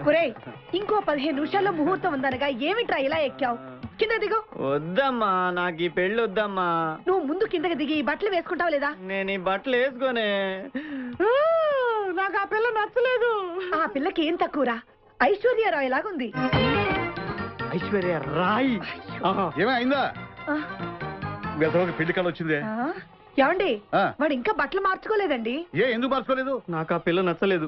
ఒరేయ్ ఇంకో 15 నిమిషాల్లో ముహూర్తం ఉందనగా ఏమిట్రా ఇలా ఎక్కావు? కింద దిగు. వద్దమ్మా, నాకు ఈ పెళ్లి వద్దమ్మా. నువ్వు ముందు కిందకి దిగి ఈ బట్టలు వేసుకుంటావు లేదా? నేను ఈ బట్టలు వేసుకోనే. నాకు ఆ పిల్ల నచ్చలేదు. ఆ పిల్లకి ఏం తక్కువరా? ఐశ్వర్యరాయ్ లాగుంది. ఐశ్వర్య రాయ్ ఏమైందా? పెళ్లి కాలం వచ్చిందే. ఏమండి వాడు ఇంకా బట్టలు మార్చుకోలేదండి. ఎందుకు మార్చుకోలేదు? నాకు ఆ పిల్ల నచ్చలేదు.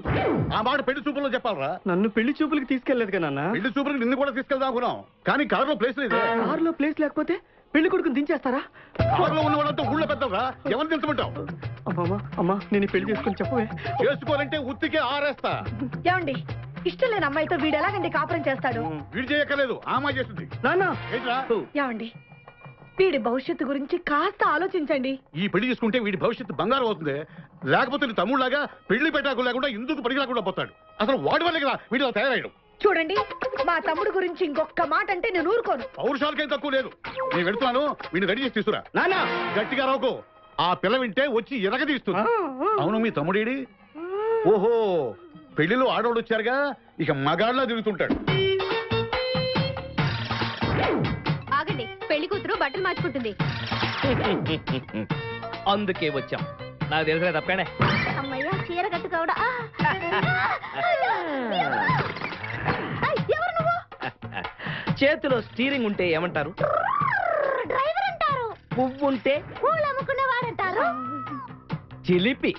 ఆ మాట పెళ్లి చూపుల్లో చెప్పాలరా. నన్ను పెళ్లి చూపులకి తీసుకెళ్లేదు కదా నాన్న. పెళ్లి చూపులకి నిన్ను కూడా తీసుకెళ్దాం అనుకున్నాం, కానీ కారులో ప్లేస్ లేదు. కారులో ప్లేస్ లేకపోతే పెళ్లి కొడుకుని దించేస్తారా? కారులో ఉన్న వాళ్ళంతా ఊళ్ళో పెద్దవరా, ఎవరిని దించమంటావు? అమ్మా నేను పెళ్లి చేసుకుని చెప్పవే. చేసుకోవాలంటే ఉత్తికే ఆరేస్తా. ఏమండి ఇష్టం లేని అమ్మాయితో వీడు ఎలాగండి కాపురం చేస్తాడు? వీడు చేయక్కర్లేదు, ఆ అమ్మాయి చేస్తుంది. నాన్న ఏమండి వీడి భవిష్యత్తు గురించి కాస్త ఆలోచించండి. ఈ పెళ్లి చేసుకుంటే వీడి భవిష్యత్తు బంగారం అవుతుంది. లేకపోతే నీ తమ్ముళ్లాగా పెళ్లి పెట్టాకు లేకుండా ఇందుకు పనికి లేకుండా పోతాడు. అసలు వాడి వల్లే కదా వీడిలో తయారయ్యాడు. చూడండి మా తమ్ముడు గురించి ఇంకొక మాట అంటే నేను ఊరుకోను. పౌరుషాలకేం తక్కువ లేదు. నేను వెళ్తున్నాను, వీడిని రెడీ చేసి తీసుకురా. నాన్న గట్టిగా రావుకో, ఆ పిల్ల వింటే వచ్చి ఎరగదీస్తుంది. అవును మీ తమ్ముడేడి? ఓహో పెళ్లిలో ఆడవాళ్ళు వచ్చారుగా, ఇక మగాళ్ళ తిరుగుతుంటాడు. ఆగండి, పెళ్లి కూతురు బట్టలు మార్చుకుంటుంది. అందుకే వచ్చాం. నాకు తెలుసులే తప్పకానే. అమ్మయ్య చీర కట్టుకోవడా? ఎవరు నువ్వు? చేతిలో స్టీరింగ్ ఉంటే ఏమంటారు? డ్రైవర్ అంటారు. పువ్వు ఉంటే పూలు అమ్ముకునేవారంటారు. చిలిపి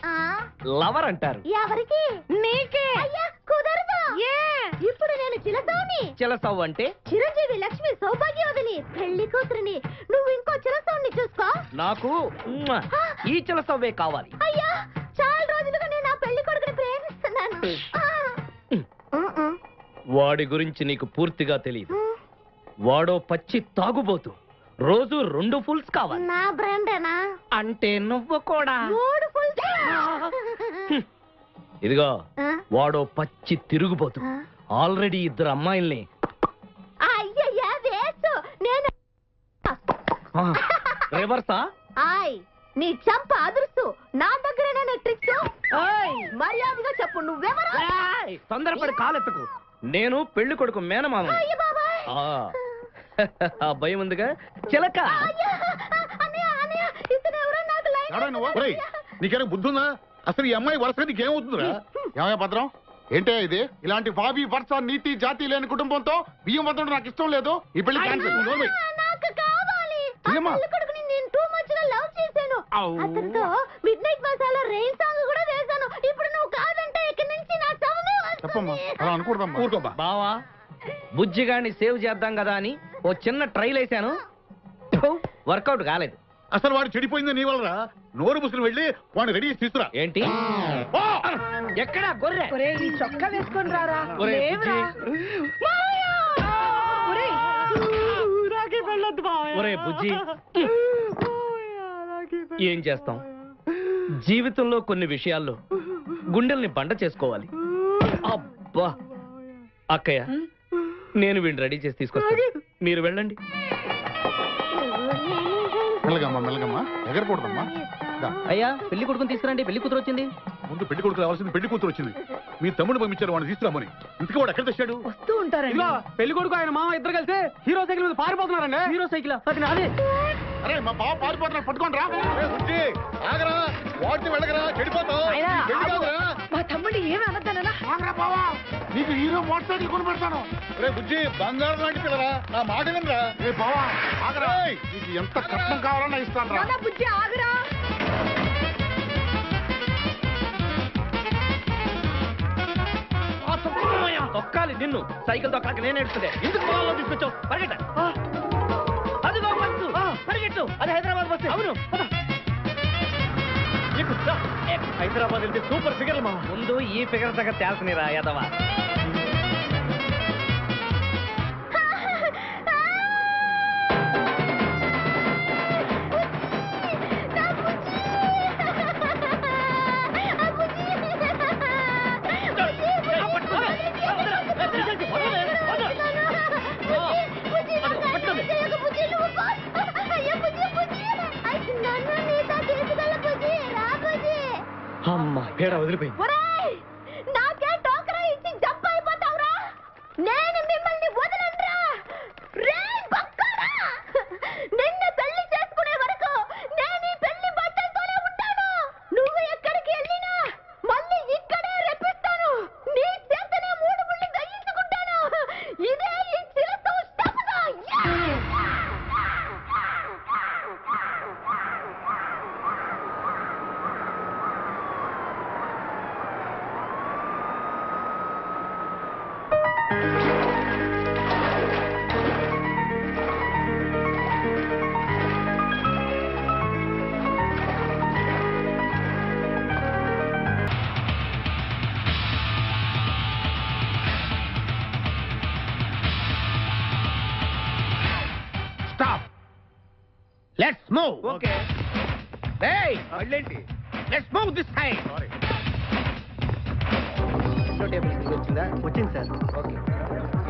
లవర్ అంటారు. ఎవరికి? నీకే. అయ్యా కుదరదు. ఇప్పుడు నేను చిలసౌని. చిలసౌ అంటే చిరంజీవి లక్ష్మి సౌభాగ్యవతిని, పెళ్లి కూతురిని. నువ్వు ఇంకో చిలసౌని చూసుకో. నాకు ఈ చిలసవ్వే కావాలి. అయ్యా చాలా రోజులుగా నేను ఆ పెళ్లి కొడుకుని ప్రేమిస్తున్నాను. వాడి గురించి నీకు పూర్తిగా తెలియదు. వాడో పచ్చి తాగుబోతు. రోజు 2 ఫుల్స్ కావాలి. నా బ్రాండేనా? అంటే నువ్వు కూడా 3 ఫుల్స్. ఇదిగో వాడో పచ్చి తిరుగుబోతు. ఆల్రెడీ 2 అమ్మాయిల్ని. అయ్యయ్యా వేసు. నేను రివర్సా? ఆయ్ నీ చంప అదుర్సు. నా దగ్గరేనా ట్రిక్స్? మర్యాదగా చెప్పు నువ్వెవరు? తొందరపడి కాలెత్తకు. నేను పెళ్లి కొడుకు మేనమామ. ఆ భయం ఉందిగా చిలక. నీకేనా బుద్ధుందా? అసలు ఈ అమ్మాయి వరుస నీకేమవుతుందిరా? ఏమయ్య భద్రం, ఏంటే ఇది? ఇలాంటి బాబీ వరుస నీతి జాతి లేని కుటుంబంతో బియ్యం వద్ద నాకు ఇష్టం లేదు. ఈ పెళ్లి క్యాన్సిల్. నాకు కావాలి. పెళ్లి కొడుకుని నేను టూ మచ్ గా లవ్ చేశాను. అతనితో mid night masala rain song కూడా వేశాను. ఇప్పుడు నువ్వు కాదంటే ఇక్కడి నుంచి నా శవమే వస్తుంది. అలా అనుకూడదమ్మా. ఊరుకోమ్మా. బావా బుజ్జిగాన్ని సేవ్ చేద్దాం కదా అని ఓ చిన్న ట్రైల్ వేసాను. వర్కౌట్ కాలేదు. అసలు వాడు చెడిపోయింది నీ వల్లరా. నోరు ముసుకుని వెళ్ళి వాడిని రెడీ చేసి తీసుకురా. ఏంటి ఎక్కడా గొర్రె? ఈ చొక్కా వేసుకొని రారా. ఒరే బుజ్జి, ఏం చేస్తాం? జీవితంలో కొన్ని విషయాల్లో గుండెల్ని బండ చేసుకోవాలి. అబ్బా అక్కయ్య, నేను వీడిని రెడీ చేసి తీసుకొస్తాను, మీరు వెళ్ళండి. మెల్లగమ్మా మెల్లగమ్మా, ఎగరకూడదమ్మా. అయ్యా పెళ్లి కొడుకుని తీసుకురండి, పెళ్లి కూతురు వచ్చింది. ముందు పెళ్లి కొడుకు రావాల్సింది, పెళ్లి కూతురు వచ్చింది. మీ తమ్ముడు పంపించారు వాడిని తీసుకురామని. ఇంతకీ వాడు ఎక్కడ తెచ్చాడు? వస్తూ ఉంటారండి. పెళ్లి కొడుకు ఆయన మామ ఇద్దరు కలిసి హీరో సైకిల్ మీద పారిపోతున్నారండి. హీరో సైకిల్ అది నాదే. అరే మా బావ పారిపోతున్నాడు, పట్టుకోండి రా. ఆగరా, వాటిని వెళ్ళగరా, చెడిపోతావు. మా తమ్ముడు ఏమి అనద్దనా? నీకు హీరో మోటార్ సైకిల్ కొని పెడతాను. రే బుజ్జి, బంగారం లాంటి పిల్లరా, నా మాట వినరా. రే బావా ఆగరా, నీకు ఎంత కట్నం కావాలన్నా ఇస్తాను రా. బుజ్జి ఆగరా. తొక్కాలి నిన్ను, సైకిల్ తొక్కాక నేను ఏడుస్తుండే. ఎందుకు పొలంలో తీసుకొచ్చావు? పరిగెట్ట. అదిగో బస్సు, పరిగెట్టు. అది హైదరాబాద్ బస్సు. అవును, హైదరాబాద్ వెళ్తే సూపర్ ఫిగర్ మా. ముందు ఈ ఫిగర్ దగ్గర తేల్చనిరా యాదవా. అమ్మా పేడ వదిలిపోయింది. నాకే టోకరా ఇచ్చి జంప్ అయిపోతావురా. Let's move. ఓకే. ఏయ్ మళ్ళేంటి? Let's move this side. వచ్చిందా? వచ్చింది సార్. ఓకే.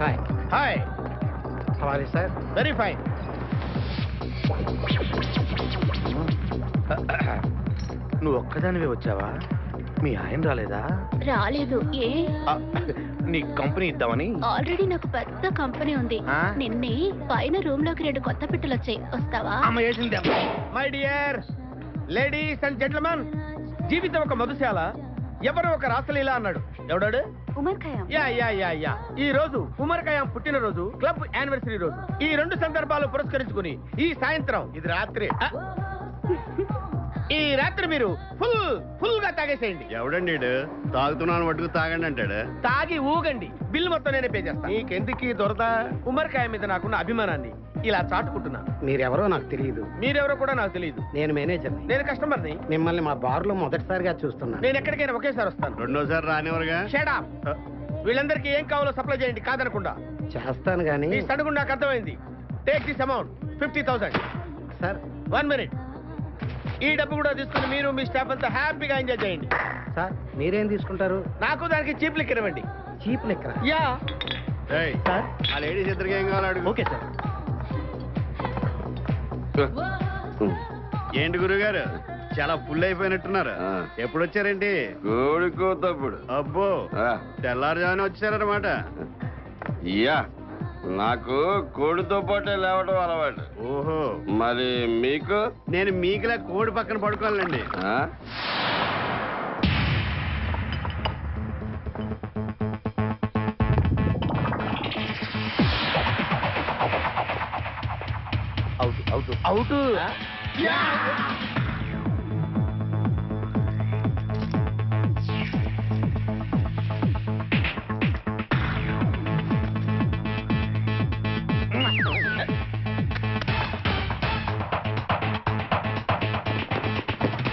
హాయ్. హాయ్. హవాలే సార్. Very fine. నువ్వు ఒక్కదానివే వచ్చావా? మీ ఆయన రాలేదా? రాలేదు. ఏ ఆ, నీ కంపెనీ ఇద్దామని. ఆల్రెడీ నాకు పెద్ద కంపెనీ ఉంది. ఆ? నిన్నే పైన రూమ్ లోకి 2 కొత్త పిట్టలు వచ్చాయి. వస్తావా? అమ్మ వేసింది. My dear ladies and gentlemen, జీవితం ఒక మధుశాల, ఎవరో ఒక రాసలీల అన్నాడు. ఎవడాడు? Omar Khayyam. Yeah yeah yeah yeah. ఈ రోజు ఉమర్ ఖయాం పుట్టినరోజు, క్లబ్ యానివర్సరీ రోజు. ఈ 2 సందర్భాలు పురస్కరించుకుని ఈ సాయంత్రం, ఇది రాత్రి, ఈ రాత్రి మీరు ఫుల్ గా తాగేసేయండి. ఎవడండి తాగుతున్నాను మటుకు తాగండి అంటాడు. తాగి ఊగండి, బిల్ మొత్తం నేనే పే చేస్తాను. నీకెందుకు దొరద? ఉమర్ ఖయాం మీద నాకున్న అభిమానాన్ని ఇలా చాటుకుంటున్నా. మీరెవరో నాకు తెలియదు. మీరెవరో కూడా నాకు తెలియదు. నేను మేనేజర్ని. నేను కస్టమర్ని. మిమ్మల్ని మా బార్లో మొదటిసారిగా చూస్తున్నాను. నేను ఎక్కడికైనా ఒకేసారి వస్తాను. రెండోసారి రానివరుగా. Shut up. వీళ్ళందరికీ ఏం కావాలో సప్లై చేయండి, కాదనకుండా. చేస్తాను కానీ ఈ సడుగు నాకు అర్థమైంది. Take this amount 50,000. Sir 1 minute. ఈ డబ్బు కూడా తీసుకుని మీరు మీ స్టాఫ్ అంతా హ్యాపీగా ఎంజాయ్ చేయండి. సార్ మీరేం తీసుకుంటారు? నాకు దానికి చీప్ లిక్కర్ ఇవ్వండి. చీప్ లెక్కరా? యా. సార్ ఆ లేడీస్ ఇద్దరికి ఏం కావాలి అడుగు. Okay sir. ఏంటి గురుగారు చాలా ఫుల్ అయిపోయినట్టున్నారు? ఎప్పుడు వచ్చారేంటి? కోడికోతప్పుడు అబ్బో, తెల్లారుజామున వచ్చారన్నమాట. ఇయ్యా నాకు కోడితో పాటే లేవడం అలవాటు. ఓహో, మరి మీకు? నేను మీకులా కోడి పక్కన పడుకోవాలండి. ఆ? అవుట్.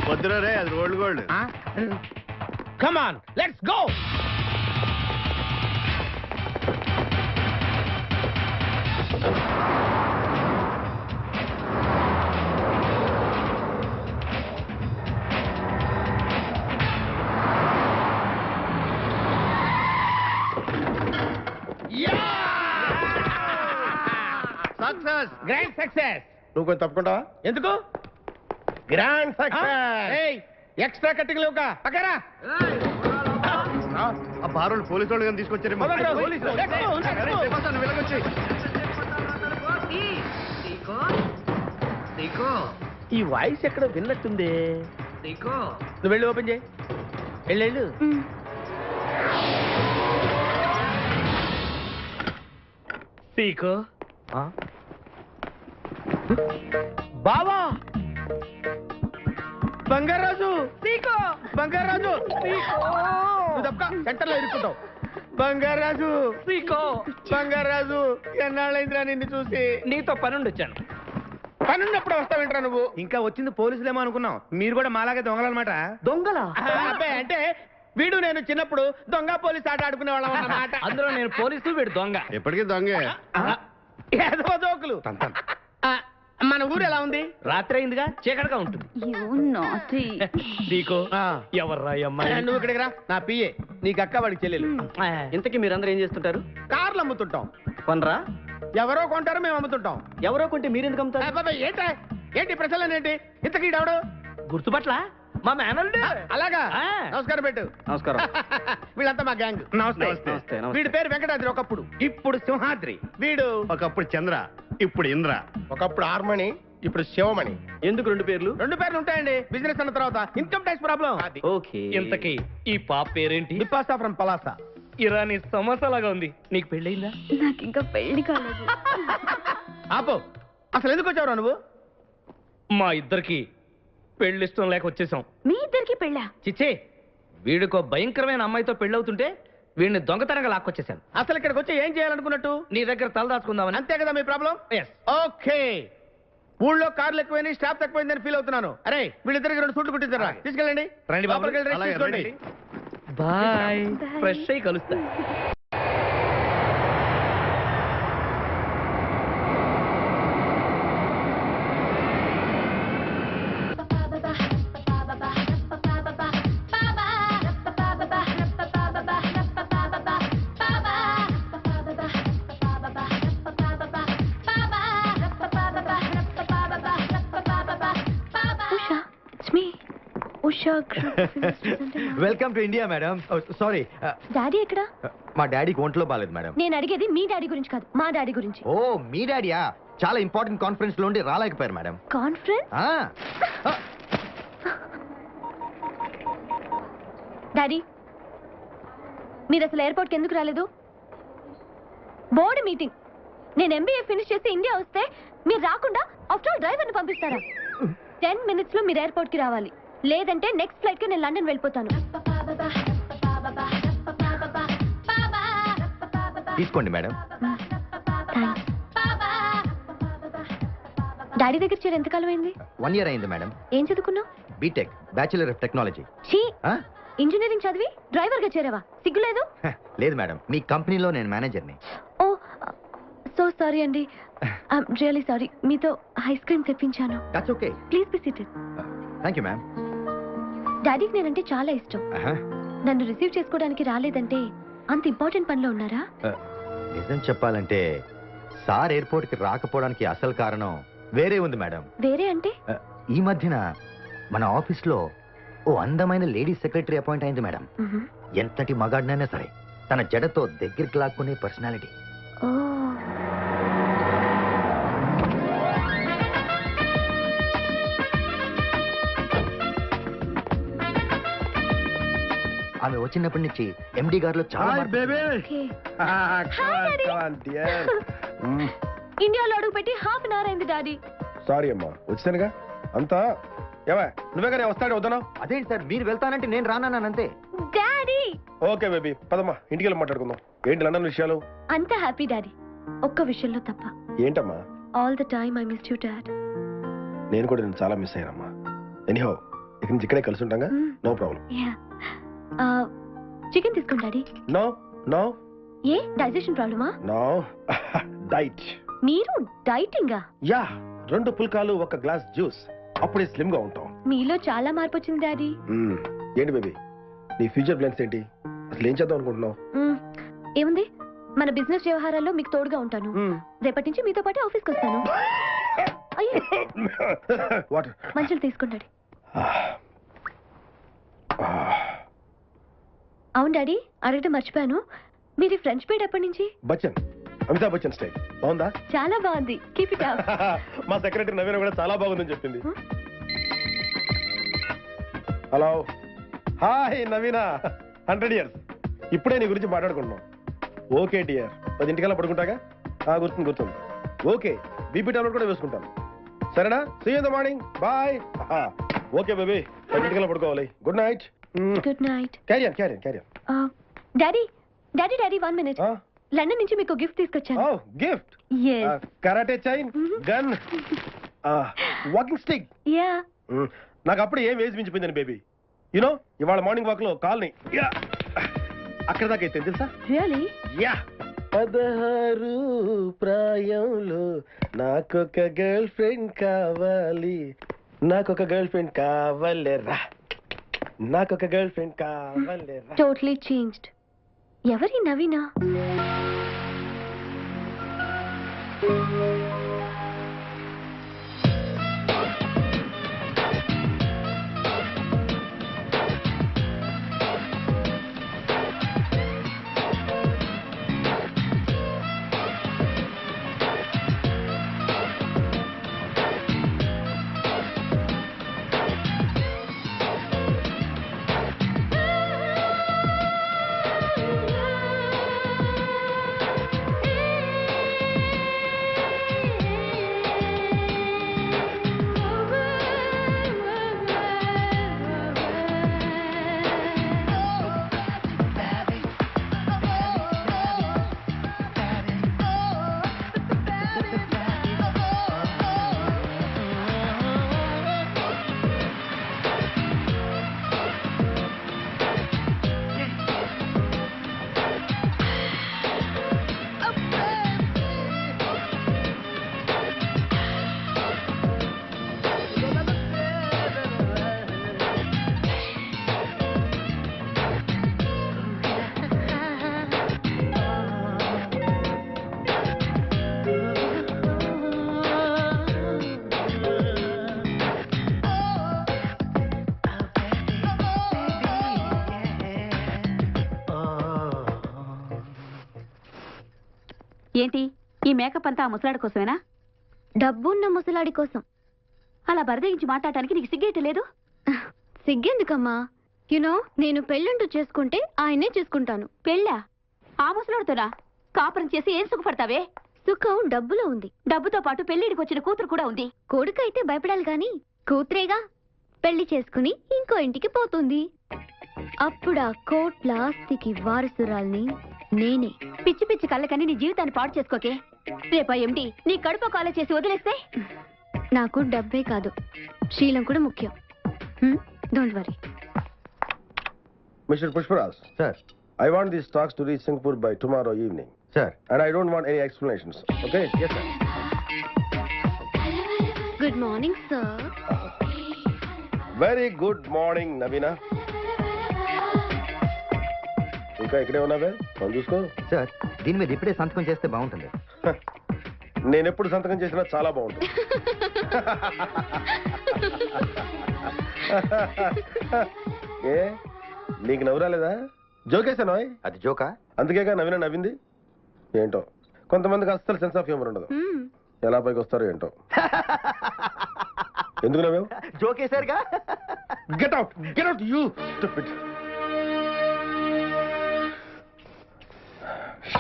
వద్దురా రే, అది rolled gold. Come on, let's go. Success, grand success. నువ్వు కొంచెం తప్పుకుంటావా? ఎందుకు? గ్రాండ్ ఎక్స్ట్రా కట్టింగ్ లేవుగా పక్కరా. ఆ బారోళ్ళు పోలీసు వాళ్ళు కానీ తీసుకొచ్చారేమో. మొదలు పోలీసులు. Let's go, let's go. నువ్వు వెళ్ళకొచ్చి. ఈ వాయిస్ ఎక్కడ విన్నట్టుంది. నువ్వు వెళ్ళి ఓపెన్ చేయి. వెళ్ళు. సీకో బావా, బంగారాజు. బంగారాజు నువ్వు తప్ప సెంటర్ లో ఇరుక్కుంటావు. బంగారాజు, సీకో బంగారాజు, ఎన్నాళ్ళైందిరా నిన్ను చూసి. నీతో పనుండి వచ్చాను. పనున్నప్పుడు వస్తావేంట్రా నువ్వు? ఇంకా వచ్చింది పోలీసులేమో అనుకున్నాం. మీరు కూడా మాలాగే దొంగలన్నమాట. దొంగలా? అబ్బాయి అంటే వీడు నేను చిన్నప్పుడు దొంగ పోలీస్ ఆట ఆడుకునే వాళ్ళం అన్నమాట. అందులో నేను పోలీసు, వీడు దొంగ. ఎప్పటికీ దొంగే. ఏదో జోకులు. ఆ, మన ఊరు ఎలా ఉంది? రాత్రి అయిందిగా, చీకటిగా ఉంటుంది. సీకో ఎవర్రా ఈ అమ్మాయి? నువ్వు ఇక్కడికి రా. నా పిఏ, నీకు అక్క వాడికి చెల్లెలు. ఇంతకీ మీరందరూ ఏం చేస్తుంటారు? కార్లు అమ్ముతుంటాం. కొనరా? ఎవరో కొంటారో మేము అమ్ముతుంటాం. ఎవరో కొంటే మీరెందుకు అమ్ముతారు? అబ్బాయి ఏంటి ప్రశ్నలు ఏంటి? ఇంతకీ ఎవడు? గుర్తుపట్ల మా మేనల్డ్. అలాగా? ఆ. నమస్కారం పెట్టు. నమస్కారం. వీళ్ళంతా మా గ్యాంగ్. నమస్తే. వీడి పేరు వెంకటాద్రి, ఒకప్పుడు. ఇప్పుడు సింహాద్రి. వీడు ఒకప్పుడు చంద్ర, ఇప్పుడు ఇంద్ర. ఒకప్పుడు ఆర్మణి, ఇప్పుడు శివమణి. ఎందుకు 2 పేర్లు? 2 పేర్లు ఉంటాయండి. బిజినెస్ అన్న తర్వాత ఇన్కమ్ ట్యాక్స్ ప్రాబ్లం. ఓకే. ఇంతకీ ఈ పాప పేరేంటి? బిపాసా ఫ్రమ్ పలాస. ఇరానీ సమోసాలాగా ఉంది. నీకు పెళ్ళయిందా? నాకు ఇంకా పెళ్లి కాలేదు. ఆపో, అసలు ఎందుకు వచ్చావురా నువ్వు? మా ఇద్దరికి పెళ్ళిష్టం లేక వచ్చేసాం. మీ ఇద్దరికి పెళ్ళా? చిచ్చే, వీడికో భయంకరమైన అమ్మాయితో పెళ్ళవుతుంటే వీడిని దొంగతనంగా లాక్కొచ్చేసాను. అసలు ఇక్కడికి వచ్చి ఏం చేయాలనుకున్నట్టు? నీ దగ్గర తలదాచుకుందామని. అంతే కదా మీ ప్రాబ్లం? ఎస్. ఓకే. ఊళ్ళో కార్లు ఎక్కువైంది, స్టాఫ్ తక్కువైందని ఫీల్ అవుతున్నాను. అరే వీళ్ళిద్దరికి 2 సూట్లు కుట్టించారా? తీసుకెళ్ళండి. రండి బాబు. లోపలికి వెళ్ళి రెస్ట్ అలాగే, తీసుకోండి. రండి. బాయ్. Bye. ఫ్రెష్ అయ్యి కలుస్తా. Usha welcome to India madam. Sorry, daddy ఎక్కడ? మా డాడీకి ఒంట్లో బాలేదు మేడం. నేను అడిగేది మీ డాడీ గురించి కాదు, మా డాడీ గురించి. ఓ మీ డాడీయా? చాలా ఇంపార్టెంట్ కాన్ఫరెన్స్ లో ఉండి రాలేకపోయారు మేడం. కాన్ఫరెన్స్? డాడీ, మీరు అసలు ఎయిర్పోర్ట్కి ఎందుకు రాలేదు? Board meeting. నేను ఎంబీఏ ఫినిష్ చేసి ఇండియా వస్తే మీరు రాకుండా ఆఫ్టర్ ఆల్ డ్రైవర్ని పంపిస్తారా? 10 minutes లో మీరు ఎయిర్పోర్ట్ కి రావాలి, లేదంటే నెక్స్ట్ ఫ్లైట్ కి నేను లండన్ వెళ్ళిపోతాను. తీసుకోండి మేడం. డాడీ దగ్గర చేరి ఎంతకాలం అయింది? 1 year అయింది మేడం. ఏం చదువుకున్నావు? B Tech, bachelor of technology. ఛీ, ఇంజనీరింగ్ చదివి డ్రైవర్ గా చేరావా? సిగ్గులేదు? లేదు మేడం, మీ కంపెనీలో నేను మేనేజర్ని. ఓ సో సారీ అండి, ఐఎమ్ రియల్లీ సారీ. మీతో ఐస్ క్రీమ్ తెప్పించాను. That's okay. Please be seated. Thank you ma'am. డాడీకి నేనంటే చాలా ఇష్టం. నన్ను రిసీవ్ చేసుకోవడానికి రాలేదంటే అంత ఇంపార్టెంట్ పనిలో ఉన్నారా? నిజం చెప్పాలంటే సార్ ఎయిర్పోర్ట్ కి రాకపోవడానికి అసలు కారణం వేరే ఉంది మేడం. వేరే అంటే? ఈ మధ్యన మన ఆఫీస్ లో ఓ అందమైన లేడీ సెక్రటరీ అపాయింట్ అయింది మేడం. ఎంతటి మగాడినైనా సరే తన జడతో దగ్గరికి లాక్కునే పర్సనాలిటీ. ఓ, ఆమె వచ్చినప్పటి నుంచి ఎండి గారిలో చాలా మార్పు ఓకే. ఇండియాలో అడుగు పెట్టి హాఫ్ అన్ అవర్ అయింది డాడీ. సారీ అమ్మా, వచ్చానుగా అంతా. ఏవా నువ్వే కానీ వస్తాడే వద్దనా? అదేంటి సార్, మీరు వెళ్తానంటే నేను రానంతే. డాడీ ఓకే బేబీ, పదమ్మా ఇంటికి వెళ్ళి మాట్లాడుకుందాం. ఏంటి లండన్ విషయాలు? అంత హ్యాపీ డాడీ, ఒక్క విషయంలో తప్ప. ఏంటమ్మా? All the time I miss you dad. నేను కూడా నేను చాలా మిస్ అయ్యానమ్మా. ఎనీహౌ ఇక నుంచి ఇక్కడే కలిసి ఉంటాగా, నో ప్రాబ్లం. చికెన్ తీసుకోండి డాడీ. No no. ఏ డైజెషన్ ప్రాబ్లమా? No diet. మీరు డైటింగా? యా, 2 పుల్కాలు 1 గ్లాస్ జ్యూస్, అప్పుడే స్లిమ్ గా ఉంటాం. మీలో చాలా మార్పు వచ్చింది డాడీ. ఏంటి బేబీ నీ ఫ్యూచర్ ప్లాన్స్ ఏంటి? అసలు ఏం చేద్దాం అనుకుంటున్నావు? ఏముంది, మన బిజినెస్ వ్యవహారాల్లో మీకు తోడుగా ఉంటాను. రేపటి నుంచి మీతో పాటు ఆఫీస్కి వస్తాను. అయ్యో, వాటర్ మంచులు తీసుకోండి డాడీ. అవును డాడీ, అడగటం మర్చిపోయాను, మీరు ఫ్రెంచ్ బీడ్ ఎప్పటి నుంచి? బచ్చన్, అమితాబ్ బచ్చన్ స్టైల్ బాగుందా? చాలా బాగుంది, కీప్ ఇట్ అప్. మా సెక్రటరీ నవీన కూడా చాలా బాగుందని చెప్పింది. Hello, hi Naveena, 100 years. ఇప్పుడే నీ గురించి మాట్లాడుకుంటున్నాం. ఓకే డియర్, 10 పడుకుంటాగా? గుర్తుంది. ఓకే, బీపీ టాబ్లెట్ కూడా వేసుకుంటాను. సరేనా? See you in the morning, bye. Okay baby, 10 పడుకోవాలి. Good night. Good night. Carry on. Daddy 1 minute. London నుంచి మీకు గిఫ్ట్ తీసుకొచ్చాను. Gift? yes. Karate chain, gun, walking stick. Yeah, నాకు అప్పుడు ఏం వేసి మించిపోయిందని బేబీ. యునో ఇవాళ మార్నింగ్ వాక్ లో కాల్ని అక్కడ దాకా అయితే తెలుసా? రియల్లీ? యా, 16 ప్రాయంలో నాకొక గర్ల్ ఫ్రెండ్ కావాలి, నాకొక గర్ల్ ఫ్రెండ్ కావాలేరా, నాకొక గర్ల్ ఫ్రెండ్ కావాలేరా. Totally changed. ఎవరి నవీనా? ఏంటి ఈ మేకప్ అంతా ఆ ముసలాడి కోసమేనా? డబ్బున్న ముసలాడి కోసం అలా బరదగించి మాట్లాడటానికి నీకు సిగ్గేట లేదు? సిగ్గెందుకమ్మా? యునో నేను పెళ్ళంటూ చేసుకుంటే ఆయనే చేసుకుంటాను. పెళ్ళా? ఆ ముసలాడుతోనా? కాపురం చేసి ఏం సుఖపడతావే? సుఖం డబ్బులో ఉంది. డబ్బుతో పాటు పెళ్లిడికి వచ్చిన కూతురు కూడా ఉంది. కొడుకు అయితే భయపడాలి గాని కూతురేగా పెళ్లి చేసుకుని ఇంకో ఇంటికి పోతుంది. అప్పుడు ఆ కోట్ల ఆస్తికి వారసురాల్ని నేనే. పిచ్చి పిచ్చి కళ్ళకని నీ జీవితాన్ని పాడు చేసుకోకే. రేపా ఎండి నీ కడుపు కాలే చేసి వదిలేస్తే? నాకు డబ్బే కాదు, శీలం కూడా ముఖ్యం. Don't worry. Mister Pushparaj, sir. I want these stocks to reach Singapore by tomorrow evening. Sir. And I don't want any explanations. Okay? Yes, sir. Good morning sir. Very good morning, Navina. ఇంకా ఇక్కడే ఉన్నావే? మనం చూసుకో. Sir, దీని మీద ఇప్పుడే సంతకం చేస్తే బాగుంటుంది. నేను ఎప్పుడు సంతకం చేసినా చాలా బాగుంటుంది. ఏ నీకు నవ్వు రాలేదా? జోకేసాను. అది జోకా? అందుకేగా నవీన నవ్వింది. ఏంటో కొంతమందికి అస్సలు సెన్స్ ఆఫ్ హ్యూమర్ ఉండదు. ఎలా పైకి వస్తారో ఏంటో. ఎందుకు నవ్వావు? జోకేశారుగా. Get out you stupid.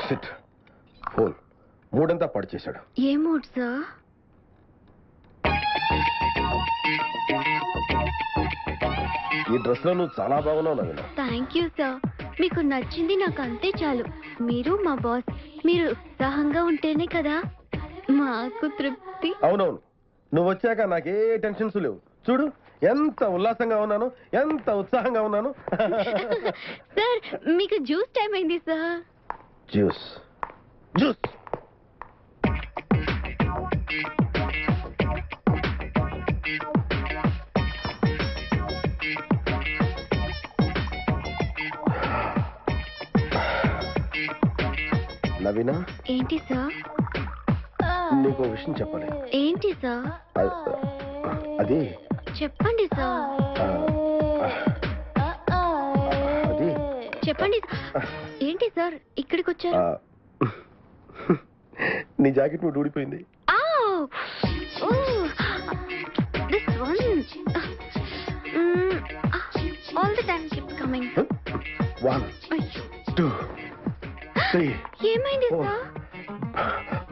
Shit. Phone మూడంతా పాడు చేశాడు. ఏ మూడ్ సార్? ఈ డ్రెస్ లో నువ్వు చాలా బాగున్నావు నవీన. Thank you sir. మీకు నచ్చింది నాకు అంతే చాలు. మీరు మా బాస్. మీరు ఉత్సాహంగా ఉంటేనే కదా మాకు తృప్తి. అవునవును, నువ్వు వచ్చాక నాకే టెన్షన్స్ లేవు. చూడు ఎంత ఉల్లాసంగా ఉన్నాను, ఎంత ఉత్సాహంగా ఉన్నాను. సార్ మీకు జ్యూస్ టైం అయింది సార్. Juice juice. నవీనా. ఏంటి సార్? నీకు విషయం చెప్పాలి. ఏంటి సార్? అది చెప్పండి సార్. అది చెప్పండి. ఏంటి సార్ ఇక్కడికి వచ్చారు? నీ జాకెట్ నువ్వు ఊడిపోయింది. All the time keeps coming. 1 2 3. ఏమైంది సార్?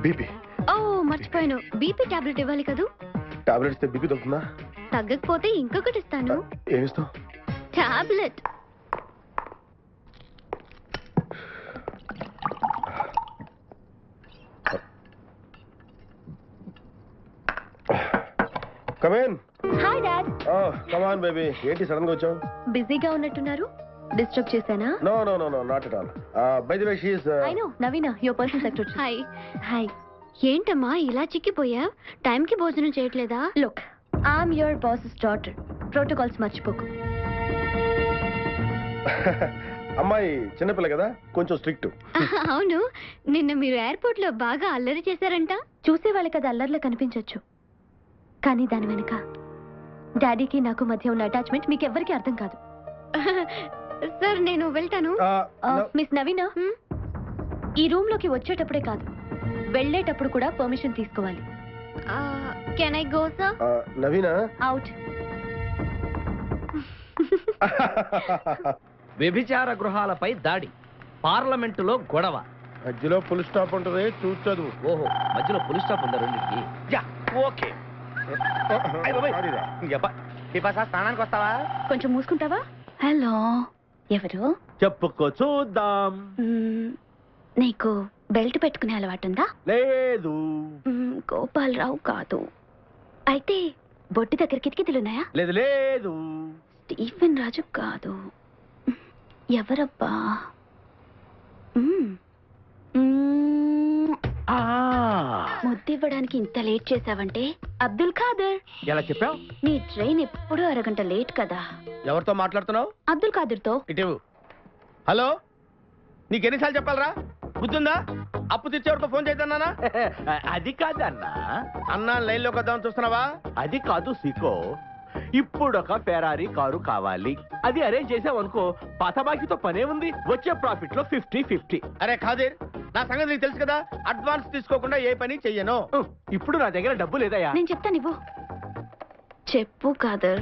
బీపీ. ఓ మర్చిపోయాను. బీపీ టాబ్లెట్ ఇవ్వాలి కదా. టాబ్లెట్ ఇస్తే బీపీ తగ్గుతుందా? తగ్గకపోతే ఇంకొకటి ఇస్తాను. ఏమిస్తావు? Tablet. Come in. Hi dad. Come on baby. ఏంటి సడన్ గా వచ్చావు? బిజీగా ఉన్నట్టున్నారు. డిస్టర్బ్ చేశానా? No no no no not at all. By the way she is I know Naveena your personal secretary. Hi hi. ఏంటమ్మా ఇలా చిక్కిపోయా? టైంకి భోజనం చేయట్లేదా? Look I'm your boss's daughter. Protocols మర్చిపోకు. అమ్మాయి చిన్నపిల్ల కదా, కొంచెం స్ట్రిక్ట్. అవును, నిన్న మీరు ఎయిర్పోర్ట్ లో బాగా అల్లరి చేశారంట. చూసే వాళ్ళకి అది అల్లరిలో కనిపించొచ్చు, కానీ దాని వెనుక డాడీకి నాకు మధ్య ఉన్న అటాచ్మెంట్ మీకు ఎవరికి అర్థం కాదు. సార్ నేను వెళ్తాను. మిస్ నవీనా, ఈ రూమ్ లోకి వచ్చేటప్పుడే కాదు వెళ్ళేటప్పుడు కూడా పర్మిషన్ తీసుకోవాలి. Can I go sir? Naveena. Out. వ్యభిచార గృహాలపై దాడి, పార్లమెంటులో గొడవ. మధ్యలో ఫుల్ స్టాప్ ఉంటుంది, చూసి చదువు. ఓహో, మధ్యలో పులి స్టాప్ ఉందా రెండింటికి? ఓకే. స్నానానికి వస్తావా? కొంచెం మూసుకుంటావా? హలో, ఎవరు? చెప్పుకో చూద్దాం. నీకు బెల్ట్ పెట్టుకునే అలవాటుందా? లేదు. గోపాలరావు కాదు. అయితే బొట్టి దగ్గర కిటికీలున్నాయా? లేదు లేదు. స్టీఫెన్ రాజు కాదు. ఎవరబ్బా? ముద్దివ్వడానికి ఇంత లేట్ చేసావంటే అబ్దుల్ ఖాదర్. ఎలా చెప్పావు? నీ ట్రైన్ ఎప్పుడు అరగంట లేట్ కదా. ఎవరితో మాట్లాడుతున్నావు? అబ్దుల్ ఖాదర్ తో. ఇటు. హలో, నీకెన్నిసార్లు చెప్పాలరా? గుర్తుందా? అప్పు తెచ్చేవాడితో ఫోన్ చేద్దానా? అది కాదన్నా. అన్నా లైన్ లోకి వద్దామని చూస్తున్నావా? అది కాదు సీకో. ఇప్పుడు ఒక ఫెరారీ కారు కావాలి. అది అరేంజ్ చేసావనుకో, పాత బాకీతో పనే ఉంది. వచ్చే ప్రాఫిట్ లో 50-50. అరే ఖాదీర్, నా సంగతి నీకు తెలుసు కదా, అడ్వాన్స్ తీసుకోకుండా ఏ పని చెయ్యను. ఇప్పుడు నా దగ్గర డబ్బు లేదయ్యా. నేను చెప్తాను ఇవ్వు. చెప్పు కాదర్.